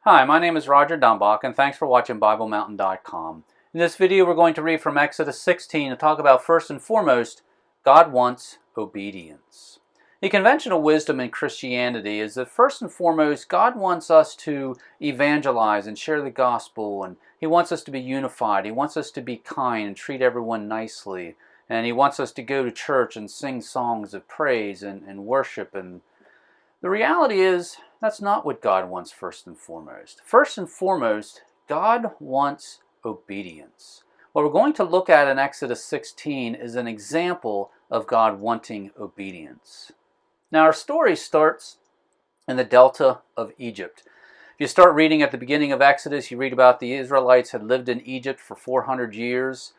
Hi, my name is Roger Dumbach, and thanks for watching BibleMountain.com. In this video, we're going to read from Exodus 16 and talk about, first and foremost, God wants obedience. The conventional wisdom in Christianity is that, first and foremost, God wants us to evangelize and share the gospel, and He wants us to be unified. He wants us to be kind and treat everyone nicely, and He wants us to go to church and sing songs of praise and worship. And the reality is, that's not what God wants first and foremost. First and foremost, God wants obedience. What we're going to look at in Exodus 16 is an example of God wanting obedience. Now, our story starts in the Delta of Egypt. If you start reading at the beginning of Exodus, you read about the Israelites had lived in Egypt for 400 years,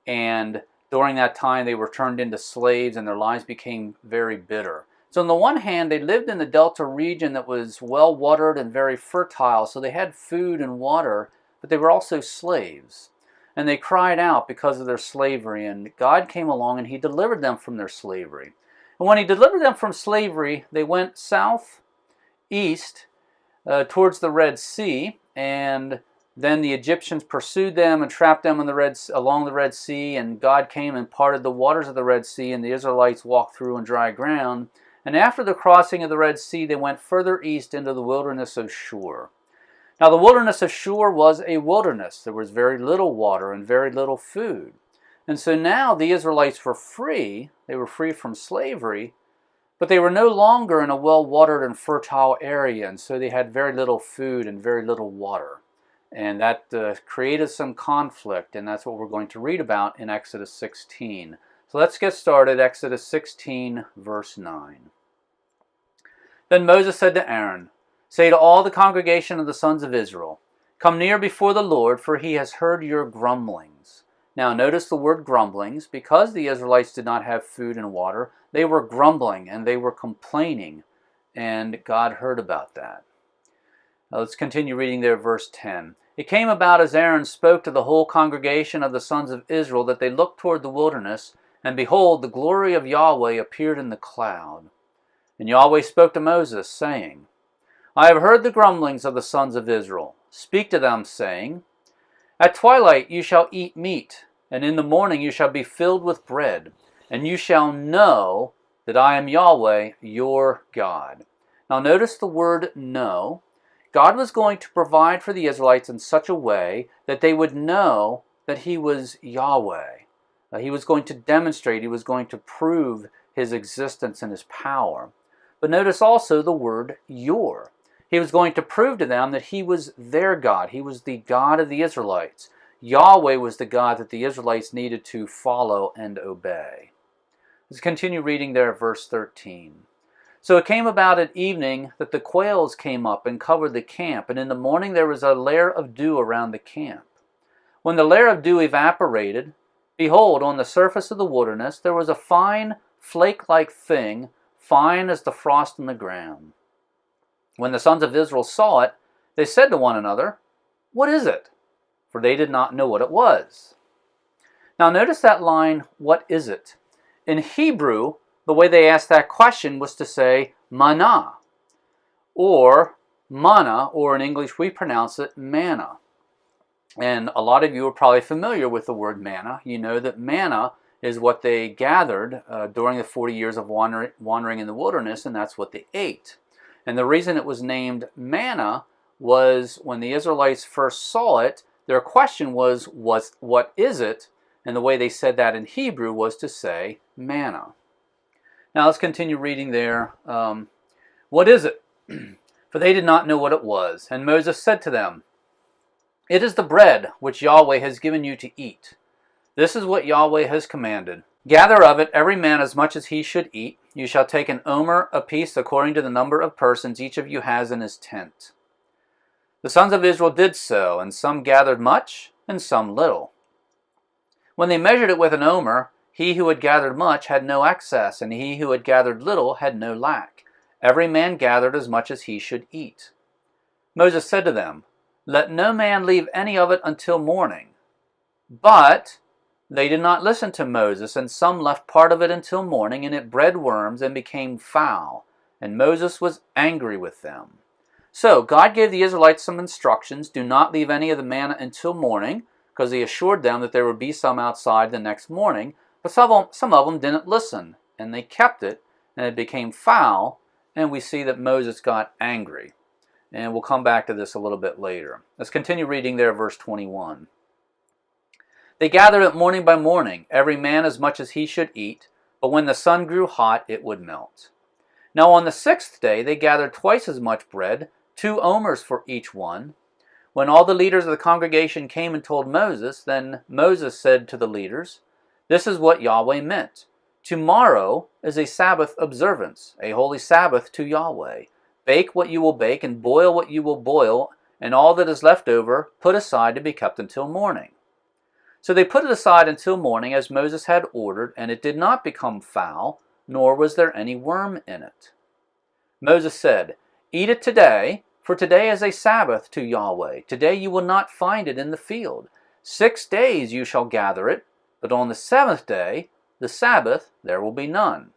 and during that time they were turned into slaves and their lives became very bitter. So on the one hand, they lived in the Delta region that was well watered and very fertile, so they had food and water, but they were also slaves. And they cried out because of their slavery, and God came along and He delivered them from their slavery. And when He delivered them from slavery, they went southeast towards the Red Sea, and then the Egyptians pursued them and trapped them along the Red Sea, and God came and parted the waters of the Red Sea, and the Israelites walked through on dry ground. And after the crossing of the Red Sea, they went further east into the wilderness of Shur. Now, the wilderness of Shur was a wilderness. There was very little water and very little food. And so now the Israelites were free. They were free from slavery, but they were no longer in a well-watered and fertile area, and so they had very little food and very little water. And that created some conflict, and that's what we're going to read about in Exodus 16. So let's get started. Exodus 16, verse 9. Then Moses said to Aaron, "Say to all the congregation of the sons of Israel, come near before the Lord, for He has heard your grumblings." Now notice the word grumblings. Because the Israelites did not have food and water, they were grumbling and they were complaining, and God heard about that. Now let's continue reading there, verse 10. It came about as Aaron spoke to the whole congregation of the sons of Israel that they looked toward the wilderness, and behold, the glory of Yahweh appeared in the cloud. And Yahweh spoke to Moses, saying, I have heard the grumblings of the sons of Israel. Speak to them, saying, At twilight you shall eat meat, and in the morning you shall be filled with bread, and you shall know that I am Yahweh, your God. Now notice the word know. God was going to provide for the Israelites in such a way that they would know that He was Yahweh. He was going to demonstrate, He was going to prove His existence and His power. But notice also the word your. He was going to prove to them that He was their God. He was the God of the Israelites. Yahweh was the God that the Israelites needed to follow and obey. Let's continue reading there at verse 13. So it came about at evening that the quails came up and covered the camp, and in the morning there was a layer of dew around the camp. When the layer of dew evaporated, behold, on the surface of the wilderness there was a fine, flake-like thing, fine as the frost on the ground. When the sons of Israel saw it, they said to one another, What is it? For they did not know what it was. Now notice that line, what is it? In Hebrew, the way they asked that question was to say manna, or manna, or in English we pronounce it manna. And a lot of you are probably familiar with the word manna. You know that manna is what they gathered during the 40 years of wandering in the wilderness, and that's what they ate. And the reason it was named manna was when the Israelites first saw it, their question was what is it? And the way they said that in Hebrew was to say manna. Now let's continue reading there. What is it? For they did not know what it was. And Moses said to them, It is the bread which Yahweh has given you to eat. This is what Yahweh has commanded. Gather of it every man as much as he should eat. You shall take an omer apiece according to the number of persons each of you has in his tent. The sons of Israel did so, and some gathered much, and some little. When they measured it with an omer, he who had gathered much had no excess, and he who had gathered little had no lack. Every man gathered as much as he should eat. Moses said to them, Let no man leave any of it until morning. But they did not listen to Moses, and some left part of it until morning, and it bred worms and became foul. And Moses was angry with them. So God gave the Israelites some instructions. Do not leave any of the manna until morning, because he assured them that there would be some outside the next morning. But some of them didn't listen, and they kept it, and it became foul, and we see that Moses got angry. And we'll come back to this a little bit later. Let's continue reading there, verse 21. They gathered it morning by morning, every man as much as he should eat, but when the sun grew hot, it would melt. Now on the 6th day they gathered twice as much bread, 2 omers for each one. When all the leaders of the congregation came and told Moses, then Moses said to the leaders, "This is what Yahweh meant. Tomorrow is a Sabbath observance, a holy Sabbath to Yahweh. Bake what you will bake and boil what you will boil, and all that is left over put aside to be kept until morning." So they put it aside until morning as Moses had ordered, and it did not become foul, nor was there any worm in it. Moses said, "Eat it today, for today is a Sabbath to Yahweh. Today you will not find it in the field. 6 days you shall gather it, but on the 7th day, the Sabbath, there will be none."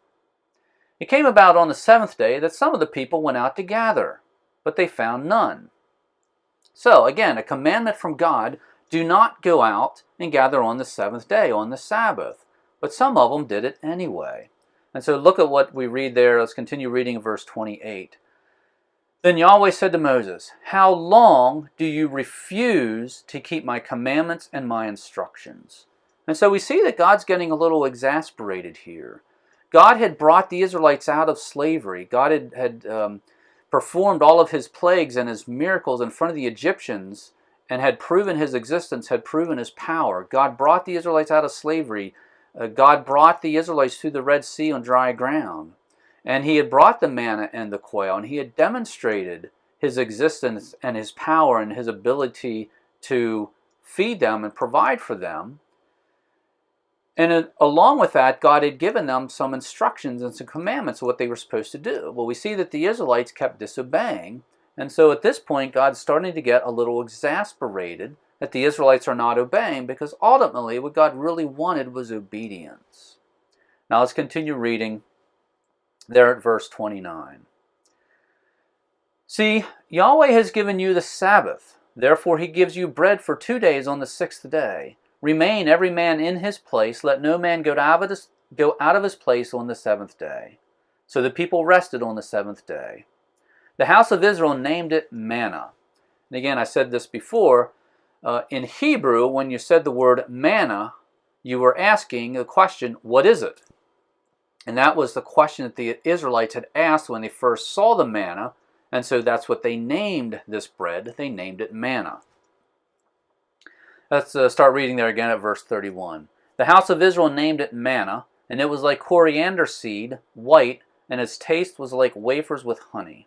It came about on the 7th day that some of the people went out to gather, but they found none. So, again, a commandment from God, do not go out and gather on the 7th day, on the Sabbath. But some of them did it anyway. And so look at what we read there. Let's continue reading verse 28. Then Yahweh said to Moses, "How long do you refuse to keep my commandments and my instructions?" And so we see that God's getting a little exasperated here. God had brought the Israelites out of slavery. God had performed all of his plagues and his miracles in front of the Egyptians and had proven his existence, had proven his power. God brought the Israelites out of slavery. God brought the Israelites through the Red Sea on dry ground. And he had brought the manna and the quail, and he had demonstrated his existence and his power and his ability to feed them and provide for them. And along with that, God had given them some instructions and some commandments of what they were supposed to do. Well, we see that the Israelites kept disobeying. And so at this point, God's starting to get a little exasperated that the Israelites are not obeying, because ultimately what God really wanted was obedience. Now let's continue reading there at verse 29. See, Yahweh has given you the Sabbath. Therefore he gives you bread for 2 days on the 6th day. Remain every man in his place. Let no man go out of his place on the 7th day. So the people rested on the 7th day. The house of Israel named it manna. And again, I said this before. In Hebrew, when you said the word manna, you were asking the question, what is it? And that was the question that the Israelites had asked when they first saw the manna. And so that's what they named this bread. They named it manna. Let's start reading there again at verse 31. The house of Israel named it manna, and it was like coriander seed, white, and its taste was like wafers with honey.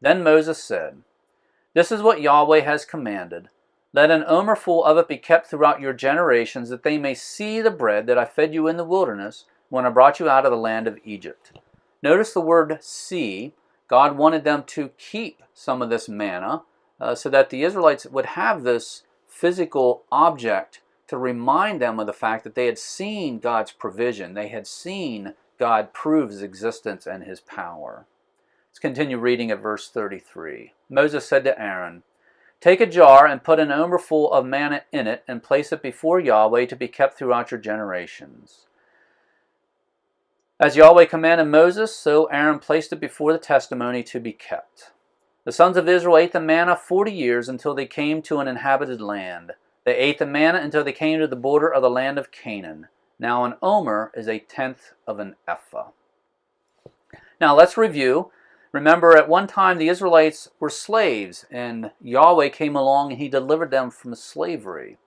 Then Moses said, "This is what Yahweh has commanded. Let an omerful of it be kept throughout your generations, that they may see the bread that I fed you in the wilderness when I brought you out of the land of Egypt." Notice the word see. God wanted them to keep some of this manna so that the Israelites would have this physical object to remind them of the fact that they had seen God's provision. They had seen God prove his existence and his power. Let's continue reading at verse 33. Moses said to Aaron, "Take a jar and put an omerful of manna in it and place it before Yahweh to be kept throughout your generations." As Yahweh commanded Moses, so Aaron placed it before the testimony to be kept. The sons of Israel ate the manna 40 years until they came to an inhabited land. They ate the manna until they came to the border of the land of Canaan. Now an omer is 1/10 of an ephah. Now let's review. Remember, at one time the Israelites were slaves, and Yahweh came along and he delivered them from slavery.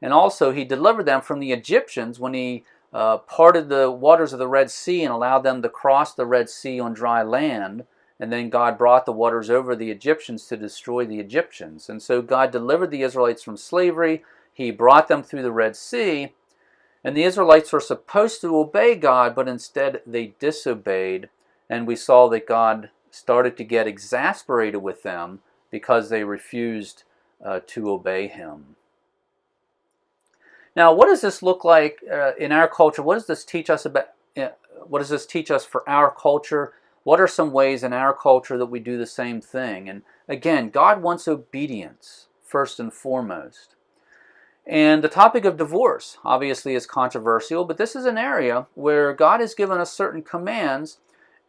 And also he delivered them from the Egyptians when he parted the waters of the Red Sea and allowed them to cross the Red Sea on dry land. And then God brought the waters over the Egyptians to destroy the Egyptians. And so God delivered the Israelites from slavery. He brought them through the Red Sea. And the Israelites were supposed to obey God, but instead they disobeyed. And we saw that God started to get exasperated with them because they refused to obey him. Now, what does this look like in our culture? What does this teach us about? What does this teach us for our culture? What are some ways in our culture that we do the same thing? And Again, God wants obedience first and foremost. And the topic of divorce obviously is controversial, but this is an area where God has given us certain commands,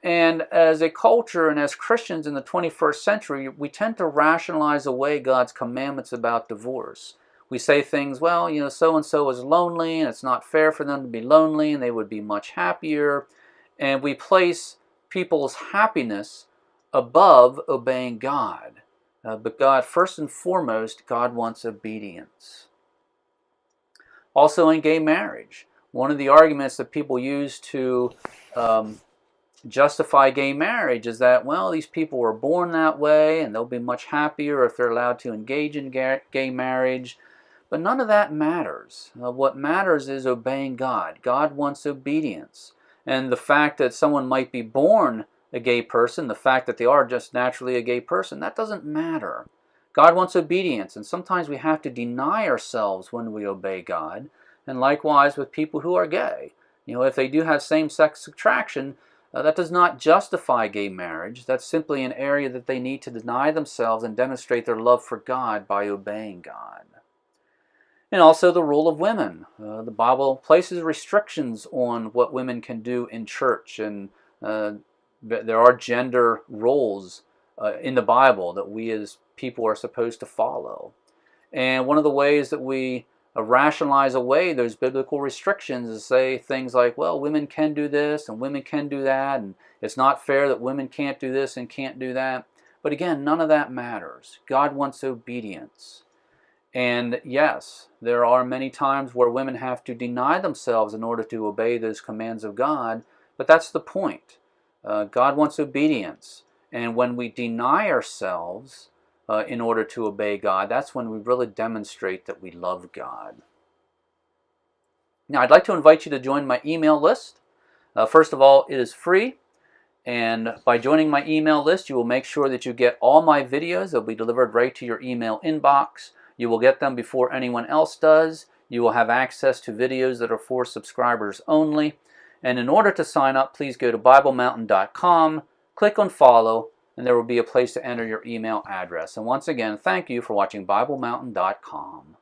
and as a culture and as Christians in the 21st century, we tend to rationalize away God's commandments about divorce. We say things, well, so-and-so is lonely, and it's not fair for them to be lonely, and they would be much happier. And we place people's happiness above obeying God. But God, first and foremost, God wants obedience. Also in gay marriage, one of the arguments that people use to justify gay marriage is that, well, these people were born that way and they'll be much happier if they're allowed to engage in gay marriage. But none of that matters. What matters is obeying God. God wants obedience. And the fact that someone might be born a gay person, the fact that they are just naturally a gay person, that doesn't matter. God wants obedience, and sometimes we have to deny ourselves when we obey God. And likewise with people who are gay. If they do have same-sex attraction, that does not justify gay marriage. That's simply an area that they need to deny themselves and demonstrate their love for God by obeying God. And also the role of women. The Bible places restrictions on what women can do in church, and there are gender roles in the Bible that we as people are supposed to follow. And one of the ways that we rationalize away those biblical restrictions is say things like, well, women can do this and women can do that, and it's not fair that women can't do this and can't do that. But again, none of that matters. God wants obedience. And yes, there are many times where women have to deny themselves in order to obey those commands of God, but that's the point. God wants obedience. And when we deny ourselves in order to obey God, that's when we really demonstrate that we love God. Now, I'd like to invite you to join my email list. First of all, it is free. And by joining my email list, you will make sure that you get all my videos. They'll be delivered right to your email inbox. You will get them before anyone else does. You will have access to videos that are for subscribers only. And in order to sign up, please go to BibleMountain.com, click on follow, and there will be a place to enter your email address. And once again, thank you for watching BibleMountain.com.